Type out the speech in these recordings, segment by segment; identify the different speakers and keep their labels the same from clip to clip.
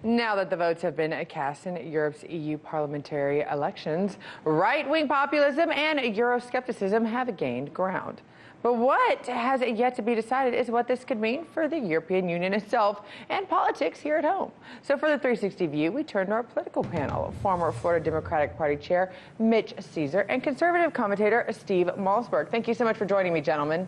Speaker 1: Now that the votes have been cast in Europe's EU parliamentary elections, right-wing populism and Euroscepticism have gained ground. But what has yet to be decided is what this could mean for the European Union itself and politics here at home. So for the 360 view, we turn to our political panel, former Florida Democratic Party Chair Mitch Ceasar and conservative commentator Steve Malzberg. Thank you so much for joining me, gentlemen.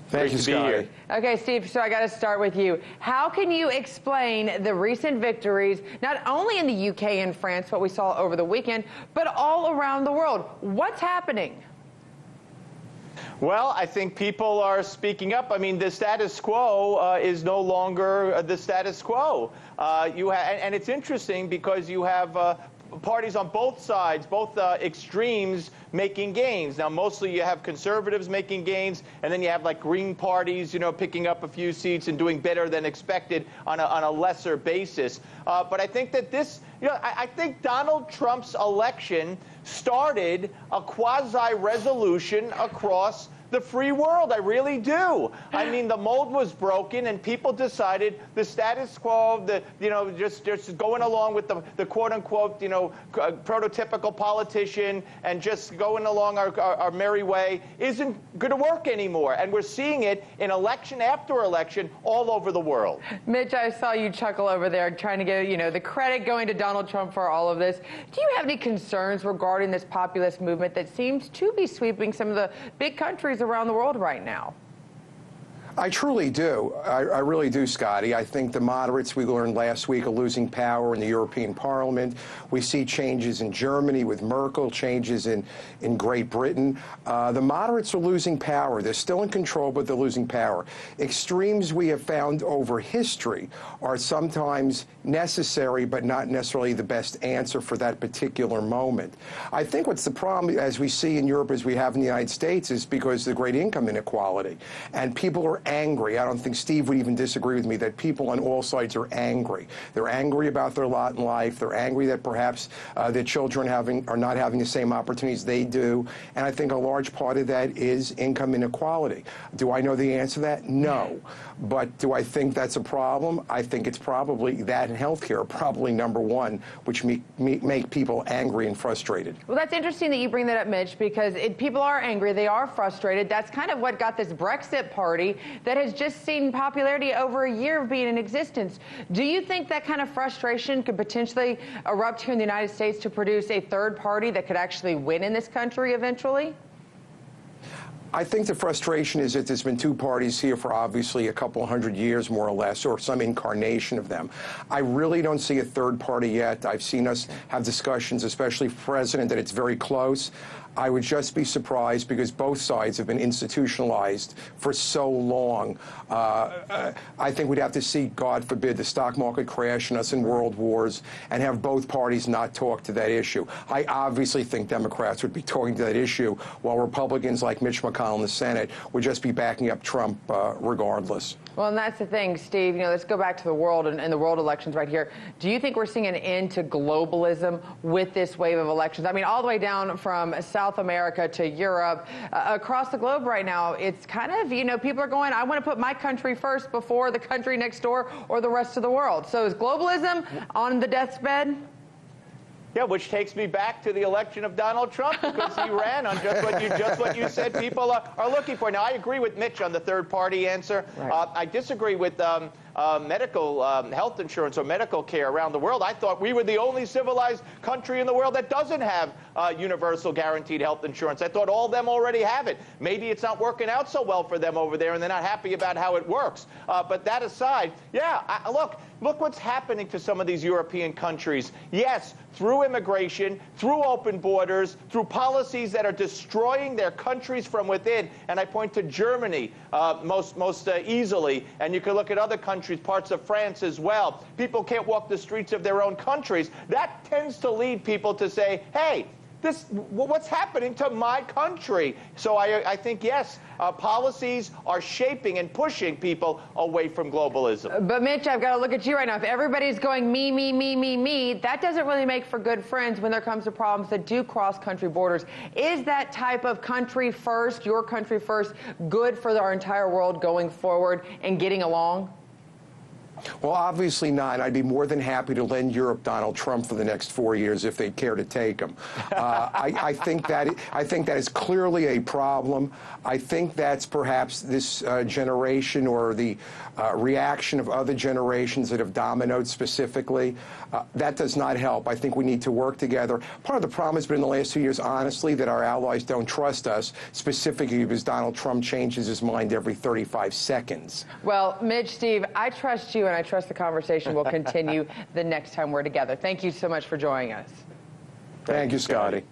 Speaker 2: Thank you, Scotty.
Speaker 1: Okay, Steve, so I got to start with you. How can you explain the recent victories, not only in the UK and France, what we saw over the weekend, but all around the world? What's happening?
Speaker 2: Well, I think people are speaking up. I mean, the status quo is no longer the status quo. And it's interesting because you have parties on both sides, both extremes, making gains. Now, mostly you have conservatives making gains, and then you have like green parties, picking up a few seats and doing better than expected on a lesser basis. But I think that this, I think Donald Trump's election started a quasi-resolution across the free world. I really do. I mean, the mold was broken, and people decided the status quo, just going along with the quote-unquote, prototypical politician and just going along our merry way isn't going to work anymore. And we're seeing it in election after election all over the world.
Speaker 1: Mitch, I saw you chuckle over there trying to get, the credit going to Donald Trump for all of this. Do you have any concerns regarding this populist movement that seems to be sweeping some of the big countries around the world right now?
Speaker 3: I truly do. I really do, Scotty. I think the moderates, we learned last week, are losing power in the European Parliament. We see changes in Germany with Merkel, changes in Great Britain. The moderates are losing power. They're still in control, but they're losing power. Extremes we have found over history are sometimes necessary, but not necessarily the best answer for that particular moment. I think what's the problem, as we see in Europe, as we have in the United States, is because of the great income inequality. And people are angry. I don't think Steve would even disagree with me that people on all sides are angry. They're angry about their lot in life. They're angry that perhaps their children are not having the same opportunities they do. And I think a large part of that is income inequality. Do I know the answer to that? No. But do I think that's a problem? I think it's probably that and healthcare, probably number one, which make people angry and frustrated.
Speaker 1: Well, that's interesting that you bring that up, Mitch, because people are angry. They are frustrated. That's kind of what got this Brexit party that has just seen popularity over a year of being in existence. Do you think that kind of frustration could potentially erupt here in the United States to produce a third party that could actually win in this country eventually?
Speaker 3: I think the frustration is that there's been two parties here for obviously a couple hundred years, more or less, or some incarnation of them. I really don't see a third party yet. I've seen us have discussions, especially President, that it's very close. I would just be surprised because both sides have been institutionalized for so long. I think we'd have to see, God forbid, the stock market crash and us in world wars and have both parties not talk to that issue. I obviously think Democrats would be talking to that issue while Republicans like Mitch McConnell in the Senate would just be backing up Trump regardless.
Speaker 1: Well, and that's the thing, Steve. Let's go back to the world and the world elections right here. Do you think we're seeing an end to globalism with this wave of elections? I mean, all the way down from South America to Europe, across the globe right now, it's kind of, people are going, I want to put my country first before the country next door or the rest of the world. So is globalism on the deathbed?
Speaker 2: Yeah, which takes me back to the election of Donald Trump, because he ran on just what you said people are looking for. Now, I agree with Mitch on the third-party answer. Right. I disagree with medical health insurance or medical care around the world. I thought we were the only civilized country in the world that doesn't have universal guaranteed health insurance. I thought all of them already have it. Maybe it's not working out so well for them over there, and they're not happy about how it works. But that aside, yeah, look what's happening to some of these European countries. Yes, through immigration, through open borders, through policies that are destroying their countries from within. And I point to Germany most easily, and you can look at other countries, parts of France as well. People can't walk the streets of their own countries. That tends to lead people to say, hey, what's happening to my country? So I think, yes, policies are shaping and pushing people away from globalism.
Speaker 1: But Mitch, I've got to look at you right now. If everybody's going me, me, me, me, me, that doesn't really make for good friends when there comes to problems that do cross country borders. Is that type of country first, your country first, good for our entire world going forward and getting along?
Speaker 3: Well, obviously not. I'd be more than happy to lend Europe Donald Trump for the next 4 years if they care to take him. I think that is clearly a problem. I think that's perhaps this generation or the reaction of other generations that have dominoed specifically. That does not help. I think we need to work together. Part of the problem has been in the last 2 years, honestly, that our allies don't trust us, specifically because Donald Trump changes his mind every 35 seconds.
Speaker 1: Well, Mitch, Steve, I trust you, and I trust the conversation will continue the next time we're together. Thank you so much for joining us.
Speaker 3: Thank you, Scotty.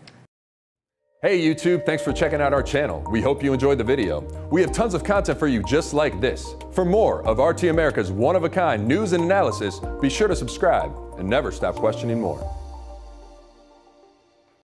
Speaker 4: Hey YouTube, thanks for checking out our channel. We hope you enjoyed the video. We have tons of content for you just like this. For more of RT America's one-of-a-kind news and analysis, be sure to subscribe and never stop questioning more.